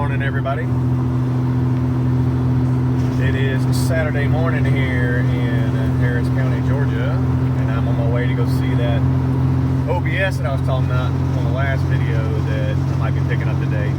morning, everybody. It is Saturday morning here in Harris County, Georgia, and I'm on my way to go see that OBS that I was talking about on the last video that I might be picking up today.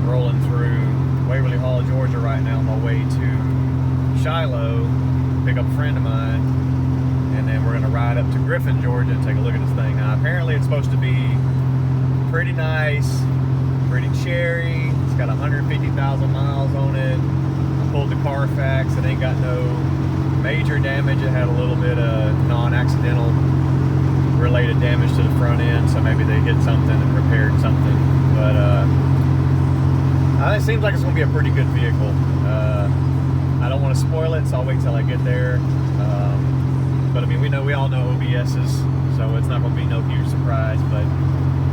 Rolling through Waverly Hall, Georgia right now on my way to Shiloh, pick up a friend of mine, and then we're going to ride up to Griffin, Georgia and take a look at this thing. Now, apparently it's supposed to be pretty nice, pretty cherry. It's got 150,000 miles on it. I pulled the Carfax. It ain't got no major damage. It had a little bit of non-accidental related damage to the front end, so maybe they hit something and repaired something. But it seems like it's going to be a pretty good vehicle. I don't want to spoil it, so I'll wait till I get there. But I mean, we all know OBS's, so it's not going to be no huge surprise. But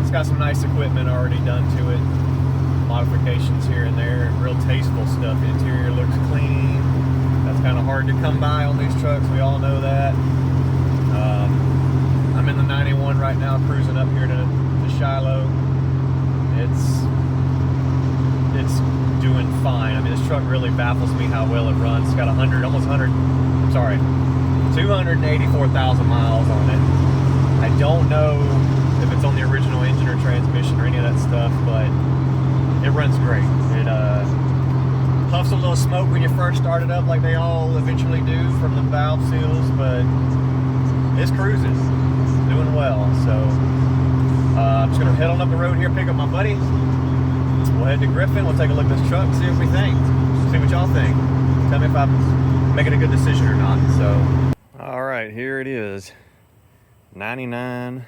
it's got some nice equipment already done to it, modifications here and there, real tasteful stuff. The interior looks clean. That's kind of hard to come by on these trucks. We all know that. I'm in the 91 right now, cruising up here to Shiloh. It's doing fine. I mean, this truck really baffles me how well it runs. It's got 284,000 miles on it. I don't know if it's on the original engine or transmission or any of that stuff, but it runs great. It puffs a little smoke when you first start it up, like they all eventually do from the valve seals, but it's cruising, doing well. So I'm just gonna head on up the road here, pick up my buddy. We'll head to Griffin. We'll take a look at this truck, see what we think, see what y'all think. Tell me if I'm making a good decision or not. So, all right, here it is. 99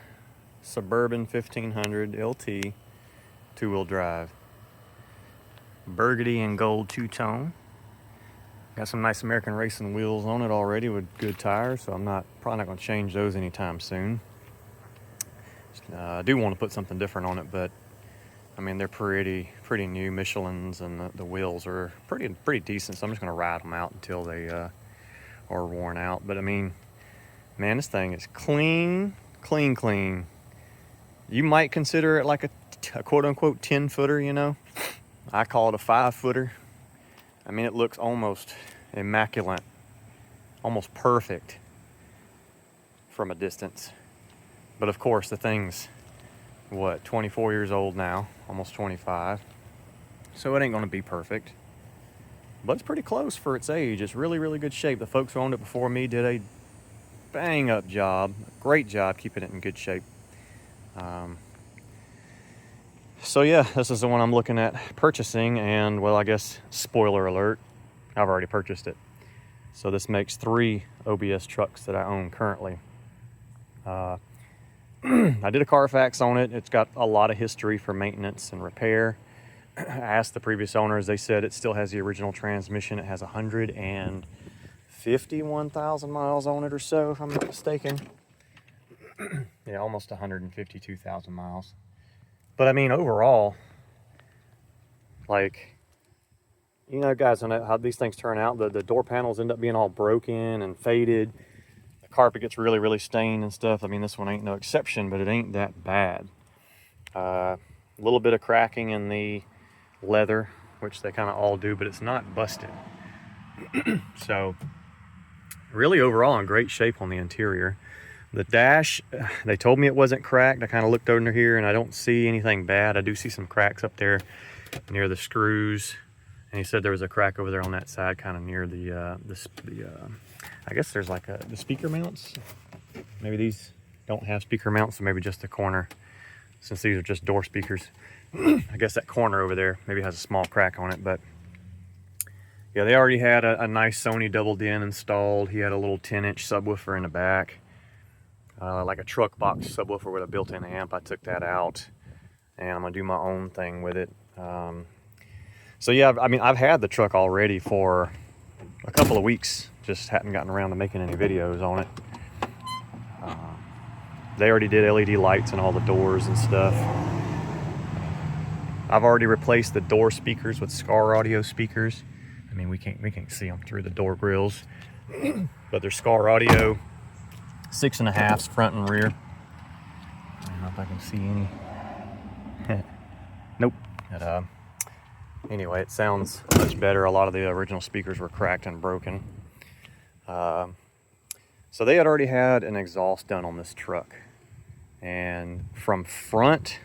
Suburban 1500 LT, two-wheel drive. Burgundy and gold two-tone. Got some nice American racing wheels on it already with good tires, so I'm probably not going to change those anytime soon. I do want to put something different on it, but I mean, they're pretty new Michelins, and the wheels are pretty decent, so I'm just going to ride them out until they are worn out. But I mean, man, this thing is clean. You might consider it like a quote-unquote 10-footer, you know? I call it a 5-footer. I mean, it looks almost immaculate, almost perfect from a distance. But of course, the thing's, 24 years old now, almost 25. So it ain't gonna be perfect. But it's pretty close for its age. It's really good shape. The folks who owned it before me did a bang-up job, great job keeping it in good shape. So yeah, this is the one I'm looking at purchasing, and well, I guess, spoiler alert, I've already purchased it. So this makes 3 OBS trucks that I own currently. I did a Carfax on it. It's got a lot of history for maintenance and repair. I asked the previous owners, they said it still has the original transmission. It has 151,000 miles on it or so, if I'm not mistaken. Yeah, almost 152,000 miles. But I mean, overall, like, you know, guys, how these things turn out, the door panels end up being all broken and faded. The carpet gets really stained and stuff. I mean, this one ain't no exception, but it ain't that bad. A little bit of cracking in the leather, which they kind of all do, but it's not busted. So, really overall in great shape on the interior. The dash, they told me it wasn't cracked. I kind of looked under here and I don't see anything bad. I do see some cracks up there near the screws. And he said there was a crack over there on that side, kind of near the I guess there's like the speaker mounts. Maybe these don't have speaker mounts, so maybe just the corner, since these are just door speakers. I guess that corner over there maybe has a small crack on it, but yeah, they already had a nice Sony double din installed. He had a little 10-inch subwoofer in the back, like a truck box subwoofer with a built-in amp. I took that out, and I'm gonna do my own thing with it. So yeah, I mean, I've had the truck already for a couple of weeks, just hadn't gotten around to making any videos on it. They already did LED lights and all the doors and stuff. I've already replaced the door speakers with Scar Audio speakers. I mean, we can't see them through the door grills, but they're Scar Audio 6.5s front and rear. I don't know if I can see any. Nope. Anyway, it sounds much better. A lot of the original speakers were cracked and broken. So they had already had an exhaust done on this truck. And from front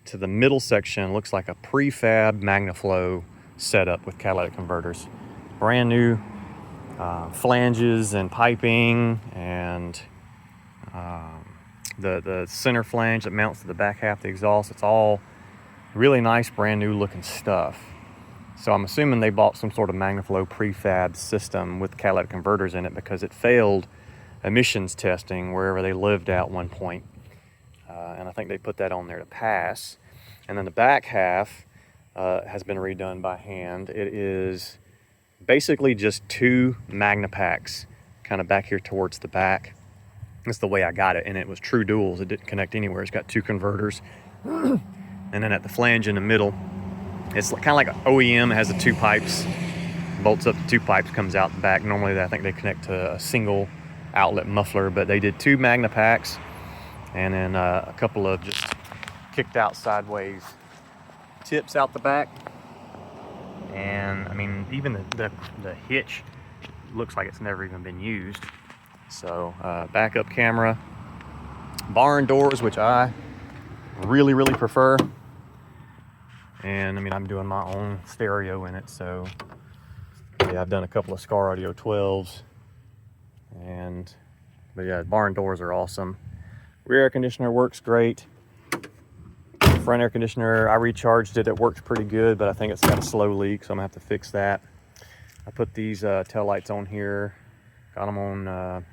to the middle section looks like a prefab MagnaFlow setup with catalytic converters. Brand new flanges and piping, and the center flange that mounts to the back half of the exhaust. It's all really nice, brand new looking stuff. So I'm assuming they bought some sort of MagnaFlow prefab system with catalytic converters in it because it failed emissions testing wherever they lived at one point. And I think they put that on there to pass. And then the back half has been redone by hand. It is basically just 2 Magna packs kind of back here towards the back. That's the way I got it, and it was true duals. It didn't connect anywhere. It's got 2 converters. And then at the flange in the middle, it's kind of like an OEM. It has the 2 pipes, bolts up the 2 pipes, comes out the back. Normally I think they connect to a single outlet muffler, but they did 2 Magna packs, and then a couple of just kicked out sideways tips out the back. And I mean, even the hitch looks like it's never even been used. So backup camera, barn doors, which I really prefer. And I mean, I'm doing my own stereo in it, so yeah, I've done a couple of Scar Audio 12s. But yeah, barn doors are awesome. Rear air conditioner works great. Front air conditioner, I recharged it. It worked pretty good, but I think it's got a slow leak, so I'm gonna have to fix that. I put these tail lights on here. Got them on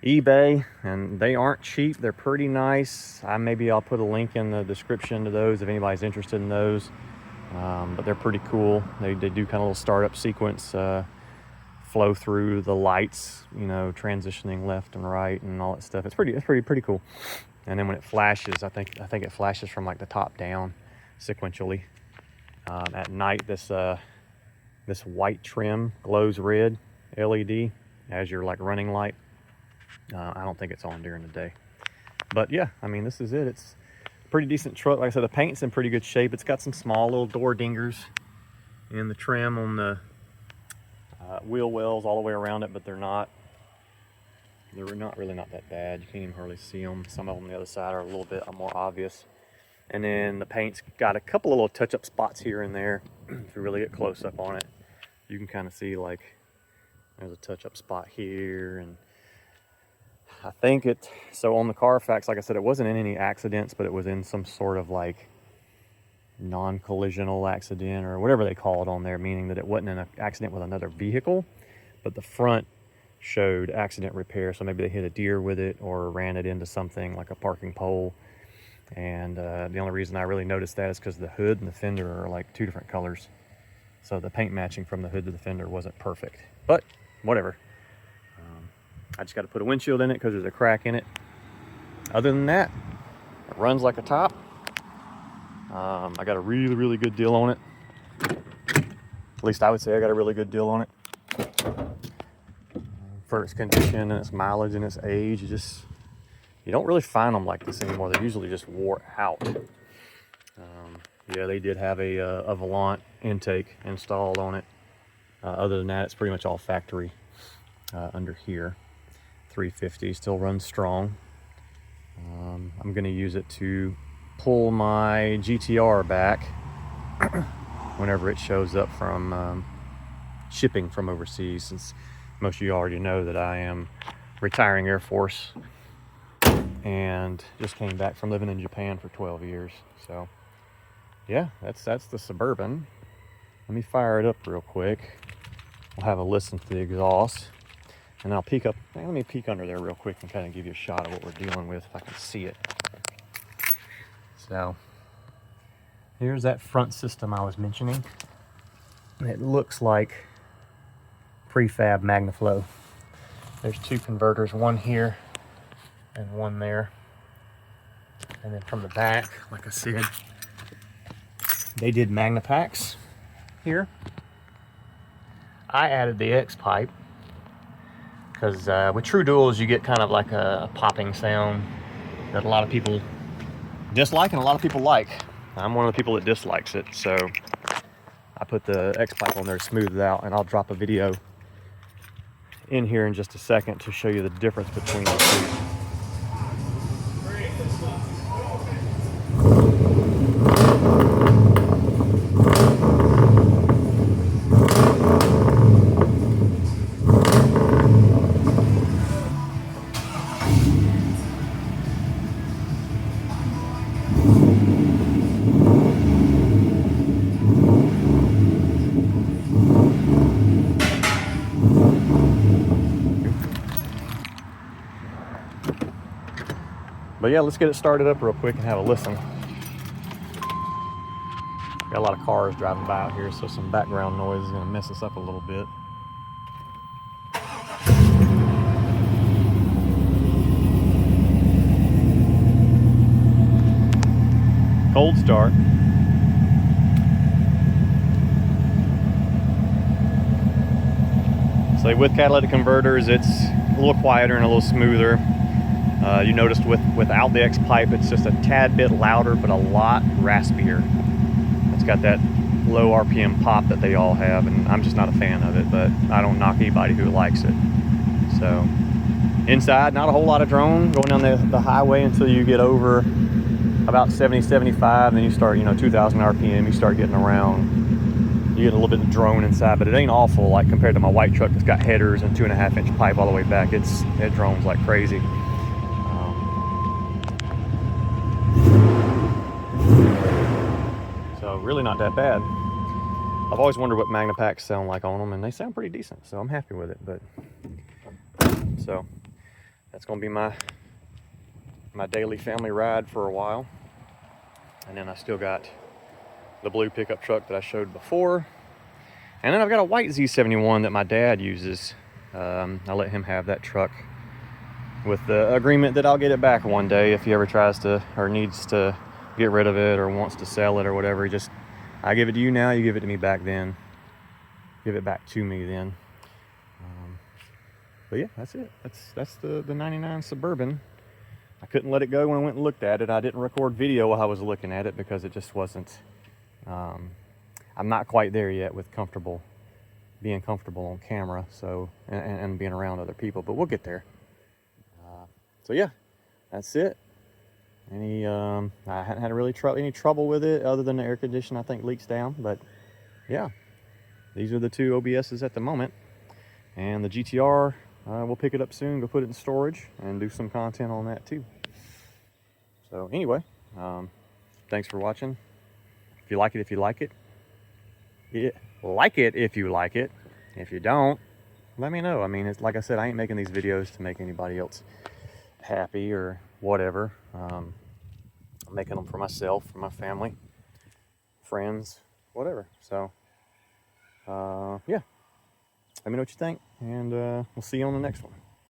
eBay, and they aren't cheap. They're pretty nice. Maybe I'll put a link in the description to those if anybody's interested in those. But they're pretty cool. They do kind of a little startup sequence, flow through the lights, you know, transitioning left and right and all that stuff. It's pretty cool. And then when it flashes, I think it flashes from like the top down sequentially. At night, this white trim glows red LED as your like running light. I don't think it's on during the day. But yeah, I mean, this is it. It's a pretty decent truck. Like I said, the paint's in pretty good shape. It's got some small little door dingers in the trim on the wheel wells all the way around it, but they're not really that bad. You can't even hardly see them. Some of them on the other side are a little bit more obvious. And then the paint's got a couple of little touch-up spots here and there. If you really get close up on it, you can kind of see like there's a touch-up spot here. And I think so on the Carfax, like I said, it wasn't in any accidents, but it was in some sort of like non-collisional accident or whatever they call it on there, meaning that it wasn't in an accident with another vehicle, but the front showed accident repair. So maybe they hit a deer with it or ran it into something like a parking pole. And the only reason I really noticed that is because the hood and the fender are like 2 different colors. So the paint matching from the hood to the fender wasn't perfect, but whatever. I just got to put a windshield in it because there's a crack in it. Other than that, it runs like a top. I got a really good deal on it. At least I would say I got a really good deal on it. For its condition and its mileage and its age, you don't really find them like this anymore. They're usually just wore out. Yeah, they did have a Volant intake installed on it. Other than that, it's pretty much all factory under here. 350 still runs strong. I'm going to use it to pull my GTR back whenever it shows up from shipping from overseas, since most of you already know that I am retiring Air Force and just came back from living in Japan for 12 years. So yeah, that's the Suburban. Let me fire it up real quick. We'll have a listen to the exhaust, and I'll peek up. Let me peek under there real quick and kind of give you a shot of what we're dealing with if I can see it. So here's that front system I was mentioning. It looks like prefab MagnaFlow. There's 2 converters, one here and one there. And then from the back, like I said, they did Magna packs here. I added the X pipe because with true duals you get kind of like a popping sound that a lot of people dislike and a lot of people like. I'm one of the people that dislikes it, so I put the X pipe on there to smooth it out, and I'll drop a video in here in just a second to show you the difference between the two. But yeah, let's get it started up real quick and have a listen. Got a lot of cars driving by out here, so some background noise is going to mess us up a little bit. Cold start. So with catalytic converters, it's a little quieter and a little smoother. You noticed without the X pipe, it's just a tad bit louder, but a lot raspier. It's got that low RPM pop that they all have, and I'm just not a fan of it, but I don't knock anybody who likes it. So inside, not a whole lot of drone going down the highway until you get over about 70, 75, then you start, 2,000 RPM, you start getting around. You get a little bit of drone inside, but it ain't awful like compared to my white truck that's got headers and 2.5-inch pipe all the way back. It drones like crazy. So really not that bad. I've always wondered what Magnapacks sound like on them, and they sound pretty decent, so I'm happy with it. But so that's gonna be my daily family ride for a while. And then I still got the blue pickup truck that I showed before. And then I've got a white Z71 that my dad uses. I let him have that truck with the agreement that I'll get it back one day if he ever tries to or needs to get rid of it or wants to sell it or whatever. I give it to you now, you give it to me back then. Give it back to me then. But yeah, that's it. That's the 99 Suburban. I couldn't let it go when I went and looked at it. I didn't record video while I was looking at it because it just wasn't, I'm not quite there yet with being comfortable on camera, so and being around other people, but we'll get there. So yeah, that's it. I hadn't had really any trouble with it other than the air conditioner I think leaks down, but yeah, these are the two OBSs at the moment, and the GTR we'll pick it up soon, go put it in storage and do some content on that too. So anyway, thanks for watching. If you like it, if you like it, if you like it. If you don't, let me know. I mean, it's like I said, I ain't making these videos to make anybody else happy or whatever. I'm making them for myself, for my family, friends, whatever. So yeah, let me know what you think, and we'll see you on the next one.